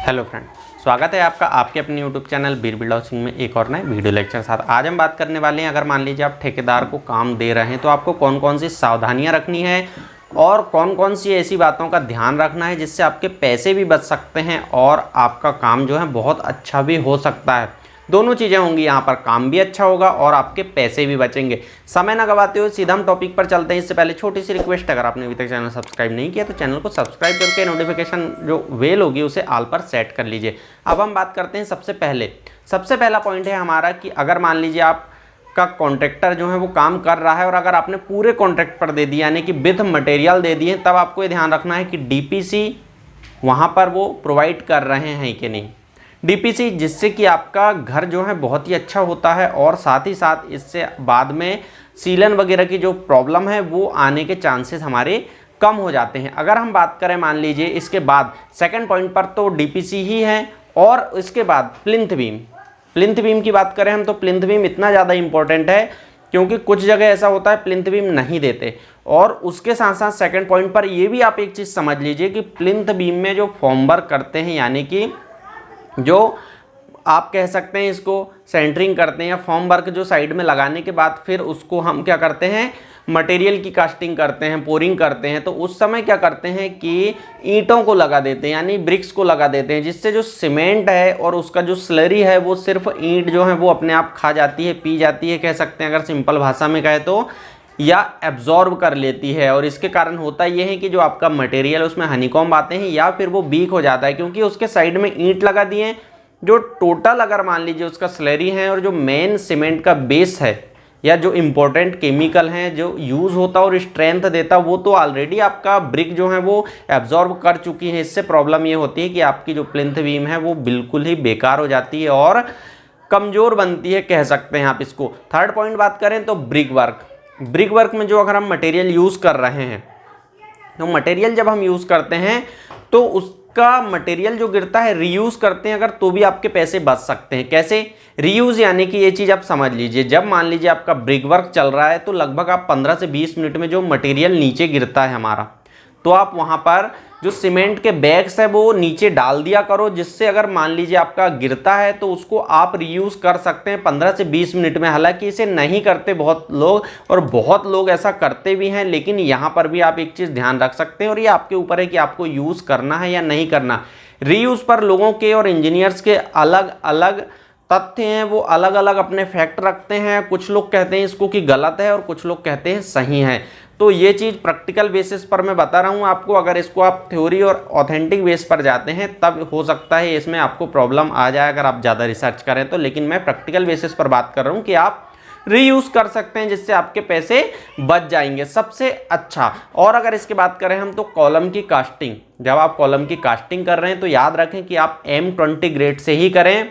Hello friend, स्वागत है आपका आपके अपने यूट्यूब चैनल बीर बिल्ड हाउसिंग में एक और नए वीडियो लेक्चर साथ। आज हम बात करने वाले हैं, अगर मान लीजिए आप ठेकेदार को काम दे रहे हैं तो आपको कौन कौन सी सावधानियां रखनी है और कौन कौन सी ऐसी बातों का ध्यान रखना है जिससे आपके पैसे भी बच सकते हैं और आपका काम जो है बहुत अच्छा भी हो सकता है। दोनों चीज़ें होंगी यहाँ पर, काम भी अच्छा होगा और आपके पैसे भी बचेंगे। समय ना गवाते हुए सीधा हम टॉपिक पर चलते हैं। इससे पहले छोटी सी रिक्वेस्ट, अगर आपने अभी तक चैनल सब्सक्राइब नहीं किया तो चैनल को सब्सक्राइब करके नोटिफिकेशन जो बेल होगी उसे ऑल पर सेट कर लीजिए। अब हम बात करते हैं सबसे पहला पॉइंट है हमारा कि अगर मान लीजिए आप का कॉन्ट्रैक्टर जो है वो काम कर रहा है और अगर आपने पूरे कॉन्ट्रैक्ट पर दे दिया यानी कि विद मटेरियल दे दिए, तब आपको ये ध्यान रखना है कि डीपीसी वहाँ पर वो प्रोवाइड कर रहे हैं कि नहीं। डीपीसी जिससे कि आपका घर जो है बहुत ही अच्छा होता है और साथ ही साथ इससे बाद में सीलन वगैरह की जो प्रॉब्लम है वो आने के चांसेस हमारे कम हो जाते हैं। अगर हम बात करें मान लीजिए इसके बाद सेकंड पॉइंट पर, तो डीपीसी ही है और इसके बाद प्लिंथ बीम की बात करें हम तो प्लिंथ बीम इतना ज़्यादा इंपॉर्टेंट है क्योंकि कुछ जगह ऐसा होता है प्लिंथ बीम नहीं देते। और उसके साथ साथ सेकंड पॉइंट पर ये भी आप एक चीज़ समझ लीजिए कि प्लिंथ बीम में जो फॉर्मवर्क करते हैं यानी कि जो आप कह सकते हैं इसको सेंटरिंग करते हैं या फॉर्म वर्क जो साइड में लगाने के बाद फिर उसको हम क्या करते हैं, मटेरियल की कास्टिंग करते हैं, पोरिंग करते हैं, तो उस समय क्या करते हैं कि ईंटों को लगा देते हैं यानी ब्रिक्स को लगा देते हैं, जिससे जो सीमेंट है और उसका जो स्लरी है वो सिर्फ ईंट जो है वो अपने आप खा जाती है, पी जाती है, कह सकते हैं अगर सिंपल भाषा में कहे तो, या एब्जॉर्ब कर लेती है। और इसके कारण होता यह है कि जो आपका मटेरियल उसमें हनीकॉम्ब आते हैं या फिर वो वीक हो जाता है क्योंकि उसके साइड में ईंट लगा दिए। जो टोटल अगर मान लीजिए उसका स्लरी है और जो मेन सीमेंट का बेस है या जो इम्पोर्टेंट केमिकल हैं जो यूज़ होता और स्ट्रेंथ देता वो तो ऑलरेडी आपका ब्रिक जो है वो एब्जॉर्ब कर चुकी है। इससे प्रॉब्लम ये होती है कि आपकी जो प्लिंथ बीम है वो बिल्कुल ही बेकार हो जाती है और कमज़ोर बनती है, कह सकते हैं आप इसको। थर्ड पॉइंट बात करें तो ब्रिक वर्क में जो अगर हम मटेरियल यूज़ कर रहे हैं तो मटेरियल जब हम यूज़ करते हैं तो उसका मटेरियल जो गिरता है रीयूज़ करते हैं अगर, तो भी आपके पैसे बच सकते हैं। कैसे रीयूज़, यानी कि ये चीज़ आप समझ लीजिए, जब मान लीजिए आपका ब्रिक वर्क चल रहा है तो लगभग आप 15 से 20 मिनट में जो मटेरियल नीचे गिरता है हमारा, तो आप वहाँ पर जो सीमेंट के बैग्स है वो नीचे डाल दिया करो, जिससे अगर मान लीजिए आपका गिरता है तो उसको आप रीयूज़ कर सकते हैं 15 से 20 मिनट में। हालांकि इसे नहीं करते बहुत लोग और बहुत लोग ऐसा करते भी हैं, लेकिन यहाँ पर भी आप एक चीज़ ध्यान रख सकते हैं और ये आपके ऊपर है कि आपको यूज़ करना है या नहीं करना। रीयूज़ पर लोगों के और इंजीनियर्स के अलग अलग तथ्य हैं, वो अलग अलग अपने फैक्ट रखते हैं। कुछ लोग कहते हैं इसको कि गलत है और कुछ लोग कहते हैं सही है। तो ये चीज़ प्रैक्टिकल बेसिस पर मैं बता रहा हूँ आपको। अगर इसको आप थ्योरी और ऑथेंटिक बेस पर जाते हैं तब हो सकता है इसमें आपको प्रॉब्लम आ जाए अगर आप ज़्यादा रिसर्च करें तो, लेकिन मैं प्रैक्टिकल बेसिस पर बात कर रहा हूँ कि आप रीयूज़ कर सकते हैं जिससे आपके पैसे बच जाएंगे सबसे अच्छा। और अगर इसकी बात करें हम तो कॉलम की कास्टिंग, जब आप कॉलम की कास्टिंग कर रहे हैं तो याद रखें कि आप M20 ग्रेड से ही करें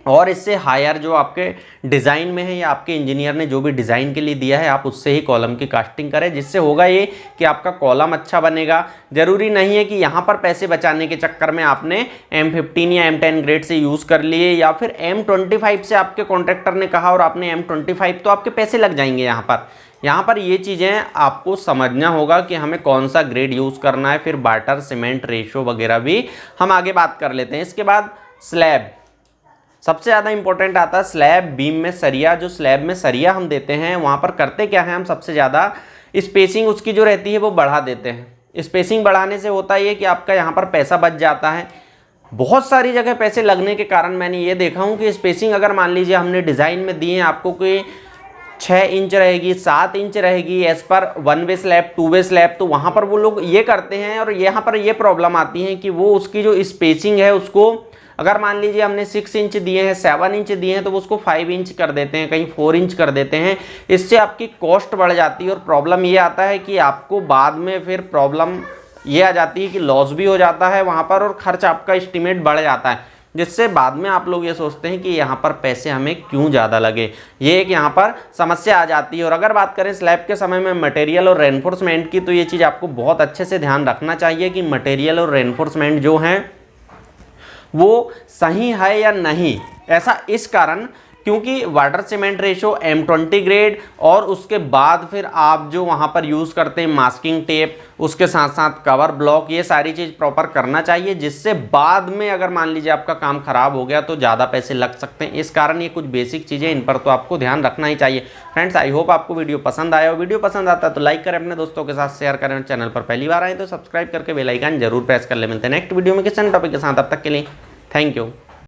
और इससे हायर जो आपके डिज़ाइन में है या आपके इंजीनियर ने जो भी डिज़ाइन के लिए दिया है आप उससे ही कॉलम की कास्टिंग करें, जिससे होगा ये कि आपका कॉलम अच्छा बनेगा। ज़रूरी नहीं है कि यहाँ पर पैसे बचाने के चक्कर में आपने M15 या M10 ग्रेड से यूज़ कर लिए या फिर M25 से आपके कॉन्ट्रैक्टर ने कहा और आपने M25, तो आपके पैसे लग जाएंगे। यहाँ पर ये चीज़ें आपको समझना होगा कि हमें कौन सा ग्रेड यूज़ करना है। फिर बाटर सीमेंट रेशो वगैरह भी हम आगे बात कर लेते हैं। इसके बाद स्लैब सबसे ज़्यादा इंपॉर्टेंट आता है। स्लैब बीम में सरिया, जो स्लैब में सरिया हम देते हैं वहाँ पर करते क्या है, हम सबसे ज़्यादा स्पेसिंग उसकी जो रहती है वो बढ़ा देते हैं। स्पेसिंग बढ़ाने से होता है ये कि आपका यहाँ पर पैसा बच जाता है। बहुत सारी जगह पैसे लगने के कारण मैंने ये देखा हूँ कि स्पेसिंग अगर मान लीजिए हमने डिज़ाइन में दी है आपको कोई 6 इंच रहेगी, 7 इंच रहेगी एज पर 1 वे स्लैब 2 वे स्लैब, तो वहाँ पर वो लोग ये करते हैं और यहाँ पर ये प्रॉब्लम आती है कि वो उसकी जो स्पेसिंग है उसको अगर मान लीजिए हमने 6 इंच दिए हैं, 7 इंच दिए हैं, तो वो उसको 5 इंच कर देते हैं, कहीं 4 इंच कर देते हैं। इससे आपकी कॉस्ट बढ़ जाती है और प्रॉब्लम ये आता है कि आपको बाद में फिर प्रॉब्लम ये आ जाती है कि लॉस भी हो जाता है वहाँ पर और खर्च आपका एस्टिमेट बढ़ जाता है, जिससे बाद में आप लोग ये सोचते हैं कि यहाँ पर पैसे हमें क्यों ज़्यादा लगे। ये एक यहाँ पर समस्या आ जाती है। और अगर बात करें स्लैब के समय में मटेरियल और रेनफोर्समेंट की, तो ये चीज़ आपको बहुत अच्छे से ध्यान रखना चाहिए कि मटेरियल और रेनफोर्समेंट जो हैं वो सही है या नहीं। ऐसा इस कारण क्योंकि water cement ratio M20 grade और उसके बाद फिर आप जो वहाँ पर यूज़ करते हैं मास्किंग टेप, उसके साथ साथ कवर ब्लॉक, ये सारी चीज़ प्रॉपर करना चाहिए, जिससे बाद में अगर मान लीजिए आपका काम खराब हो गया तो ज़्यादा पैसे लग सकते हैं। इस कारण ये कुछ बेसिक चीज़ें, इन पर तो आपको ध्यान रखना ही चाहिए। फ्रेंड्स, आई होप आपको वीडियो पसंद आया, और वीडियो पसंद आता है तो लाइक करें, अपने दोस्तों के साथ शेयर करें, चैनल पर पहली बार आए तो सब्सक्राइब करके बेल आइकन जरूर प्रेस कर ले। मिलते हैं नेक्स्ट वीडियो में किसी टॉपिक के साथ, तब तक के लिए थैंक यू।